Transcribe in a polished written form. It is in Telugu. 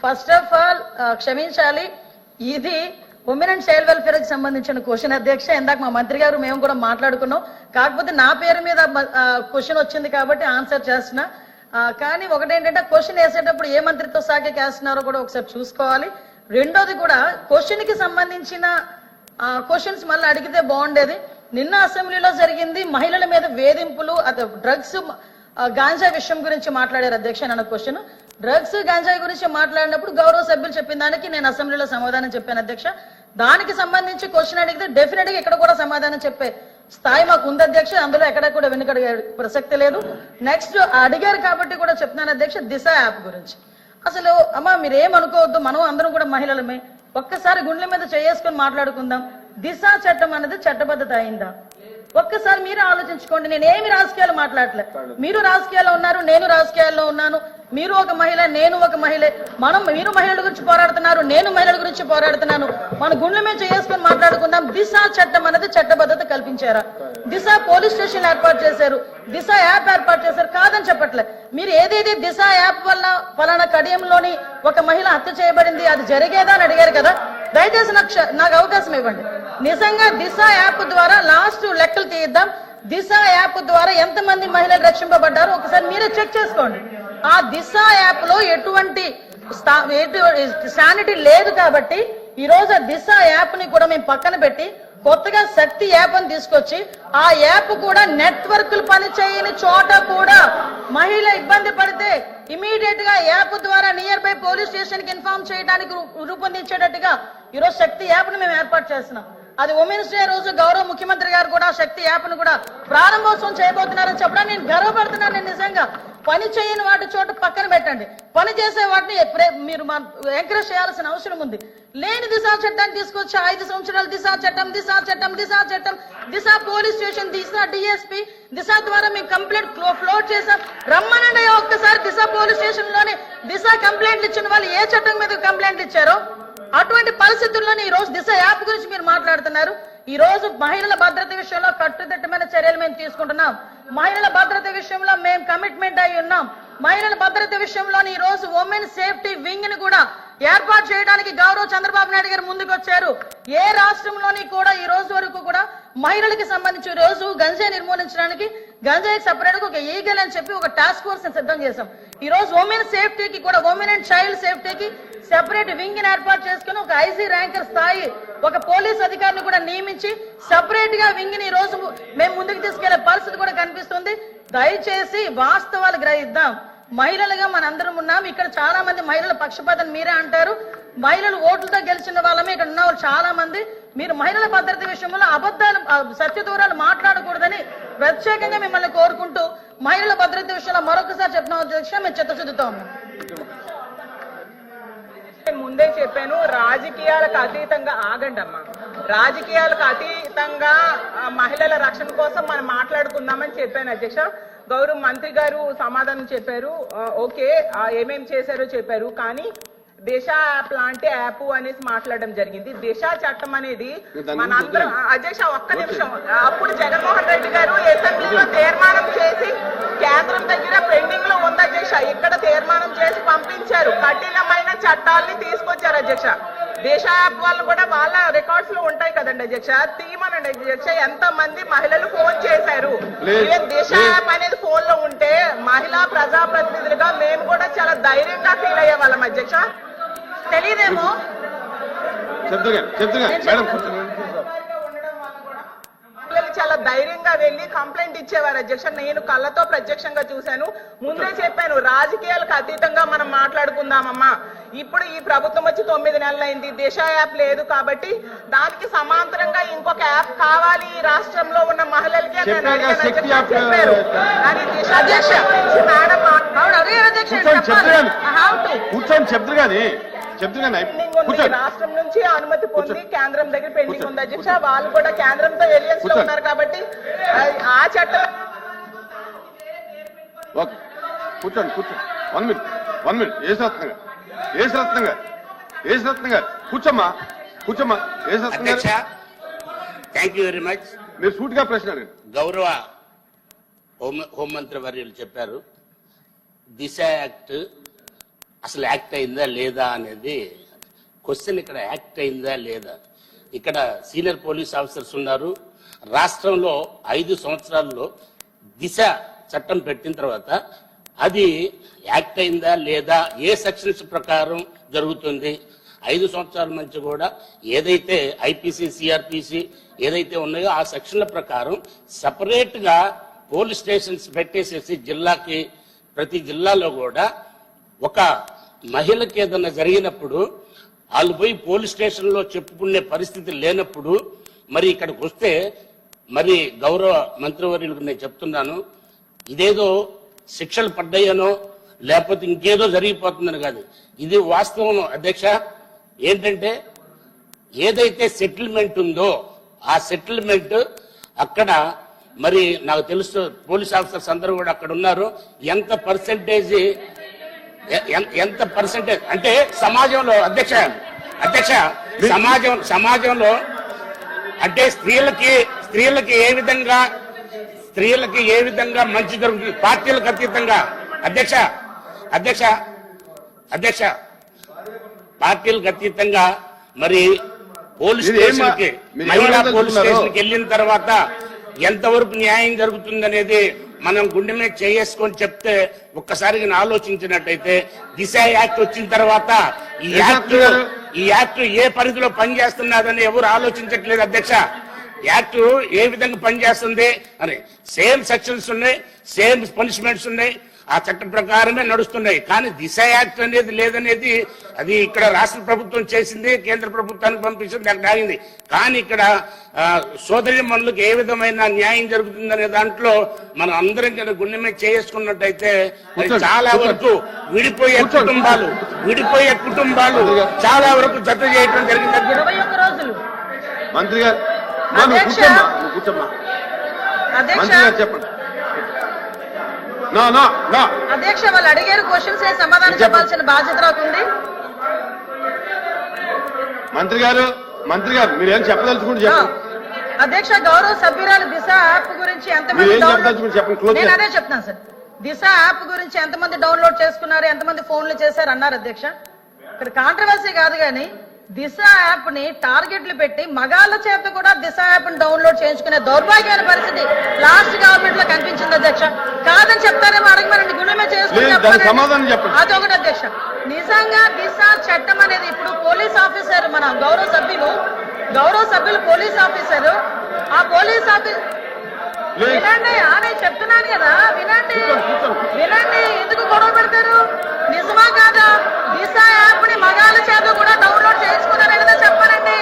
ఫస్ట్ ఆఫ్ ఆల్ క్షమించాలి, ఇది ఉమెన్ అండ్ చైల్డ్ వెల్ఫేర్ కి సంబంధించిన క్వశ్చన్ అధ్యక్ష. ఇందాక మా మంత్రి గారు మేము కూడా మాట్లాడుకున్నాం, కాకపోతే నా పేరు మీద క్వశ్చన్ వచ్చింది కాబట్టి ఆన్సర్ చేస్తున్నా. కానీ ఒకటేంటంటే క్వశ్చన్ వేసేటప్పుడు ఏ మంత్రిత్వ శాఖకి వేస్తున్నారో కూడా ఒకసారి చూసుకోవాలి. రెండోది కూడా క్వశ్చన్ కి సంబంధించిన క్వశ్చన్స్ మళ్ళీ అడిగితే బాగుండేది. నిన్న అసెంబ్లీలో జరిగింది మహిళల మీద వేధింపులు, డ్రగ్స్ గాంజా విషయం గురించి మాట్లాడారు అధ్యక్ష. నన్ను క్వశ్చన్ డ్రగ్స్ గాంజాయి గురించి మాట్లాడినప్పుడు గౌరవ సభ్యులు చెప్పిన దానికి నేను అసెంబ్లీలో సమాధానం చెప్పాను అధ్యక్ష. దానికి సంబంధించి క్వశ్చన్ అడిగితే డెఫినెట్ గా ఇక్కడ కూడా సమాధానం చెప్పే స్థాయి మాకు ఉంది అధ్యక్ష. అందులో ఎక్కడ కూడా వెనుకడిగే ప్రసక్తి లేదు. నెక్స్ట్ అడిగారు కాబట్టి కూడా చెప్తున్నాను అధ్యక్ష, దిశ యాప్ గురించి. అసలు అమ్మా మీరేమనుకోవద్దు, మనం అందరం కూడా మహిళలమే. ఒక్కసారి గుండెల మీద చేసుకొని మాట్లాడుకుందాం. దిశ చట్టం అనేది చట్టబద్ధత అయిందా? ఒక్కసారి మీరు ఆలోచించుకోండి. నేనేమి రాజకీయాలు మాట్లాడలే, మీరు రాజకీయాల్లో ఉన్నారు, నేను రాజకీయాల్లో ఉన్నాను. మీరు ఒక మహిళ, నేను ఒక మహిళే. మీరు మహిళల గురించి పోరాడుతున్నారు, నేను మహిళల గురించి పోరాడుతున్నాను. మన గుండెల మీద చేసుకొని మాట్లాడుకుందాం. దిశ చట్టం అనేది చట్టబద్ధత కల్పించారా? దిశ పోలీస్ స్టేషన్ ఏర్పాటు చేశారు, దిశ యాప్ ఏర్పాటు చేశారు, కాదని చెప్పట్లే. మీరు ఏదైతే దిశ యాప్ వల్ల ఫలానా కడియంలోని ఒక మహిళ హత్య చేయబడింది, అది జరిగేదా అని అడిగారు కదా. దయచేసి నాకు అవకాశం ఇవ్వండి. నిజంగా దిశ యాప్ ద్వారా లాస్ట్ లెక్కలు తీద్దాం. దిశ యాప్ ద్వారా ఎంతమంది మహిళలు రక్షింపబడ్డారో ఒకసారి మీరే చెక్ చేసుకోండి. ఆ దిశ యాప్ లో ఎటువంటి శానిటీ లేదు కాబట్టి ఈ రోజు ఆ దిశ యాప్ ని కూడా మేము పక్కన పెట్టి కొత్తగా శక్తి యాప్ అని తీసుకొచ్చి ఆ యాప్ కూడా నెట్వర్క్లు పనిచేయని చోట కూడా మహిళ ఇబ్బంది పడితే ఇమీడియట్ గా యాప్ ద్వారా నియర్ బై పోలీస్ స్టేషన్ కి ఇన్ఫార్మ్ చేయడానికి రూపొందించేటట్టుగా ఈరోజు శక్తి యాప్ ను మేము ఏర్పాటు చేస్తున్నాం. అది ఉమెన్స్ డే రోజు గౌరవ ముఖ్యమంత్రి గారు కూడా శక్తి యాప్ ను కూడా ప్రారంభోత్సవం చేయబోతున్నారని చెప్పడానికి నేను గర్వపడుతున్నాను. నేను నిజంగా పని చేయని వాటి చోట పక్కన పెట్టండి, పని చేసే వాటిని మీరు ఎంకరేజ్ చేయాల్సిన అవసరం ఉంది. లేని దిశా చట్టాన్ని తీసుకొచ్చి 5 సంవత్సరాలు దిశా చట్టం దిశా చట్టం దిశా చట్టం దిశా పోలీస్ స్టేషన్ దిశా డిఎస్పీ దిశ ద్వారా మేము కంప్లైంట్ ఫ్లోట్ చేసాం. రమ్మనండి ఒక్కసారి దిశ పోలీస్ స్టేషన్ లోని దిశ కంప్లైంట్లు ఇచ్చిన వాళ్ళు ఏ చట్టం మీద కంప్లైంట్లు ఇచ్చారో అటువంటి పరిస్థితుల్లోనే ఈ రోజు దిశ యాప్ గురించి మీరు మాట్లాడుతున్నారు. ఈ రోజు మహిళల భద్రత విషయంలో కట్టుదిట్టమైన చర్యలు మేము తీసుకుంటున్నాం. మహిళల భద్రత విషయంలో మేము కమిట్మెంట్ అయి ఉన్నాం. మహిళల భద్రత విషయంలో ఈ రోజు ఉమెన్ సేఫ్టీ వింగ్ ని కూడా ఏర్పాటు చేయడానికి గౌరవ చంద్రబాబు నాయుడు గారు ముందుకు వచ్చారు. ఏ రాష్ట్రంలోని కూడా ఈ రోజు వరకు కూడా మహిళలకి సంబంధించి ఈ రోజు గంజాయి నిర్మూలించడానికి గంజాయికి సపరేట్ గా ఒక ఈగల్ అని చెప్పి ఒక టాస్క్ ఫోర్స్ సిద్ధం చేశాం. ఈ రోజు ఉమెన్ సేఫ్టీకి కూడా ఉమెన్ అండ్ చైల్డ్ సేఫ్టీకి సెపరేట్ వింగ్ ని ఏర్పాటు చేసుకుని ఒక ఐసీ ర్యాంకర్ స్థాయి ఒక పోలీస్ అధికారిని కూడా నియమించి సెపరేట్ గా వింగ్ ని ఈ రోజు మేము ముందుకు తీసుకెళ్లే పరిస్థితి కూడా కనిపిస్తుంది. దయచేసి వాస్తవాలు గ్రహిద్దాం. మహిళలుగా మనందరం ఉన్నాం. ఇక్కడ చాలా మంది మహిళల పక్షపాతం మీరే అంటారు. మహిళలు ఓట్లతో గెలిచిన వాళ్ళమే ఇక్కడ ఉన్న వాళ్ళు చాలా మంది. మీరు మహిళల భద్రత విషయంలో అబద్ధాలు సత్యదూరాలు మాట్లాడకూడదని ప్రత్యేకంగా మిమ్మల్ని కోరుకుంటూ మహిళల భద్రత విషయంలో మరొకసారి చెప్పిన అధ్యక్ష మేము చిత్తశుద్ధితో ఉన్నాం. ముందే చెప్పాను, రాజకీయాలకు అతీతంగా ఆగండి అమ్మా. రాజకీయాలకు అతీతంగా మహిళల రక్షణ కోసం మనం మాట్లాడుకుందామని చెప్పాను అధ్యక్ష. గౌరవ మంత్రి గారు సమాధానం చెప్పారు, ఓకే ఏమేం చేశారో చెప్పారు. కానీ దిశ యాప్ లాంటి యాప్ అనేసి మాట్లాడడం జరిగింది. దిశ చట్టం అనేది మనందరం అధ్యక్ష ఒక్క నిమిషం, అప్పుడు జగన్మోహన్ రెడ్డి గారు అసెంబ్లీలో తీర్మానం చేసి కేంద్రం దగ్గర పెండింగ్ లో ఉంది అధ్యక్ష. ఇక్కడ తీర్మానం చేసి పంపించారు, కఠినమైన చట్టాలని తీసుకొచ్చారు అధ్యక్ష. దిశ యాప్ వాళ్ళు కూడా వాళ్ళ రికార్డ్స్ లో ఉంటాయి కదండి అధ్యక్ష, తీయమనండి అధ్యక్ష. ఎంత మంది మహిళలు ఫోన్ చేశారు. దిశ యాప్ అనేది ఫోన్ లో ఉంటే మహిళా ప్రజాప్రతినిధులుగా మేము కూడా చాలా ధైర్యంగా ఫీల్ అయ్యే వాళ్ళం అధ్యక్ష. తెలియదేమో చాలా ధైర్యంగా వెళ్లి కంప్లైంట్ ఇచ్చేవారు అధ్యక్ష. నేను కళ్ళతో ప్రత్యక్షంగా చూశాను. ముందే చెప్పాను, రాజకీయాలకు అతీతంగా మనం మాట్లాడుకుందామమ్మా. ఇప్పుడు ఈ ప్రభుత్వం వచ్చి 9 నెలలైంది, దిశ యాప్ లేదు కాబట్టి దానికి సమాంతరంగా ఇంకొక యాప్ కావాలి ఈ రాష్ట్రంలో ఉన్న మహిళలకి చెప్పారు. కానీ దిశ రాష్ట్రం నుంచి అనుమతి పొంది కేంద్రం దగ్గర పెండింగ్ ఉంది అధ్యక్ష. వాళ్ళు కూడా కేంద్రంతో ఎలియన్స్ లో ఉన్నారు కాబట్టి ఆ చట్టం కూర్చోండి కూర్చోండి 1 మినిట్ కూర్చోమ్మా థ్యాంక్ యూ వెరీ మచ్. మీరు సూటిగా ప్రశ్న గౌరవ హోంమంత్రి వర్యులు చెప్పారు, దిశ యాక్ట్ అసలు యాక్ట్ అయిందా లేదా అనేది క్వశ్చన్. ఇక్కడ యాక్ట్ అయిందా లేదా, ఇక్కడ సీనియర్ పోలీస్ ఆఫీసర్స్ ఉన్నారు. రాష్ట్రంలో 5 సంవత్సరాల్లో దిశ చట్టం పెట్టిన తర్వాత అది యాక్ట్ అయిందా లేదా, ఏ సెక్షన్స్ ప్రకారం జరుగుతుంది. 5 సంవత్సరాల నుంచి కూడా ఏదైతే ఐపీసీ, సిఆర్పిసి ఏదైతే ఉన్నాయో ఆ సెక్షన్ల ప్రకారం సపరేట్ గా పోలీస్ స్టేషన్స్ పెట్టేసేసి జిల్లాకి, ప్రతి జిల్లాలో కూడా ఒక మహిళకి ఏదైనా జరిగినప్పుడు వాళ్ళు పోయి పోలీస్ స్టేషన్ లో చెప్పుకునే పరిస్థితి లేనప్పుడు మరి ఇక్కడికి వస్తే మరి గౌరవ మంత్రివర్యులకు నేను చెప్తున్నాను, ఇదేదో శిక్షలు పడ్డాయనో లేకపోతే ఇంకేదో జరిగిపోతుందని కాదు, ఇది వాస్తవం అధ్యక్ష. ఏంటంటే ఏదైతే సెటిల్మెంట్ ఉందో ఆ సెటిల్మెంట్ అక్కడ మరి నాకు తెలుసు పోలీస్ ఆఫీసర్స్ అందరూ కూడా అక్కడ ఉన్నారు. ఎంత పర్సెంటేజ్ అంటే సమాజంలో అధ్యక్ష సమాజంలో అంటే స్త్రీలకి ఏ విధంగా మంచి జరుగుతుంది పార్టీలకు అతీతంగా అధ్యక్ష పార్టీలకు అతీతంగా మరి పోలీస్ స్టేషన్కి, మహిళా పోలీస్ స్టేషన్కి వెళ్ళిన తర్వాత ఎంతవరకు న్యాయం జరుగుతుందనేది మనం గుండె మీద చేసుకొని చెప్తే ఒక్కసారిగా ఆలోచించినట్టయితే దిశ యాక్ట్ వచ్చిన తర్వాత ఈ యాక్ట్ ఏ పరిధిలో పనిచేస్తున్నదని ఎవరు ఆలోచించట్లేదు అధ్యక్ష. యాక్ట్ ఏ విధంగా పనిచేస్తుంది అని సేమ్ సెక్షన్స్ ఉన్నాయి, సేమ్ పనిష్మెంట్స్ ఉన్నాయి, ఆ చట్టం ప్రకారమే నడుస్తున్నాయి. కానీ దిశ యాక్ట్ అనేది లేదనేది అది ఇక్కడ రాష్ట్ర ప్రభుత్వం చేసింది, కేంద్ర ప్రభుత్వానికి పంపించింది, అక్కడ ఆగింది. కానీ ఇక్కడ సోదరి మనులకు ఏ విధమైన న్యాయం జరుగుతుందనే దాంట్లో మనం అందరం కదా గుండె మీద చేసుకున్నట్టయితే చాలా వరకు విడిపోయే కుటుంబాలు చాలా వరకు జత చేయడం జరిగింది. 21 రోజులు మంత్రి గారు కూర్చోమ్మా. మంత్రి గారు చెప్పండి. అధ్యక్ష వాళ్ళు అడిగారు క్వశ్చన్స్ సమాధానం చెప్పాల్సిన బాధ్యత నాకుంది. మంత్రి గారు మీరేం చెప్పదలుచుకుంటే చెప్పండి. అధ్యక్ష గౌరవ సభ్యురాలు దిశ యాప్ గురించి ఎంతమంది నేను అదే చెప్తున్నాను సార్. దిశ యాప్ గురించి ఎంతమంది డౌన్లోడ్ చేసుకున్నారు, ఎంతమంది ఫోన్లు చేశారు అన్నారు అధ్యక్ష. ఇక్కడ కాంట్రవర్సీ కాదు కానీ దిశ యాప్ ని టార్గెట్లు పెట్టి మగాళ్ళ చేత కూడా దిశ యాప్ ని డౌన్లోడ్ చేయించుకునే దౌర్భాగ్యమైన పరిస్థితి లాస్ట్ గవర్నమెంట్ లో కనిపించింది అధ్యక్ష. కాదని చెప్తారేమో అడగమనండి, గుండెమే చేసుకుని అదొకటి అధ్యక్ష. నిజంగా దిశ చట్టం అనేది ఇప్పుడు పోలీస్ ఆఫీసర్ మన గౌరవ సభ్యులు పోలీస్ ఆఫీసర్, ఆ పోలీస్ ఆఫీసర్ వినండి నేను చెప్తున్నాను కదా, వినండి ఎందుకు గొడవ పెడతారు? నిజమా కాదా? దిశ యాప్ ని మగాళ్ళ చేత కూడా డౌన్లోడ్ చేసుకున్నారనేది చెప్పారండి.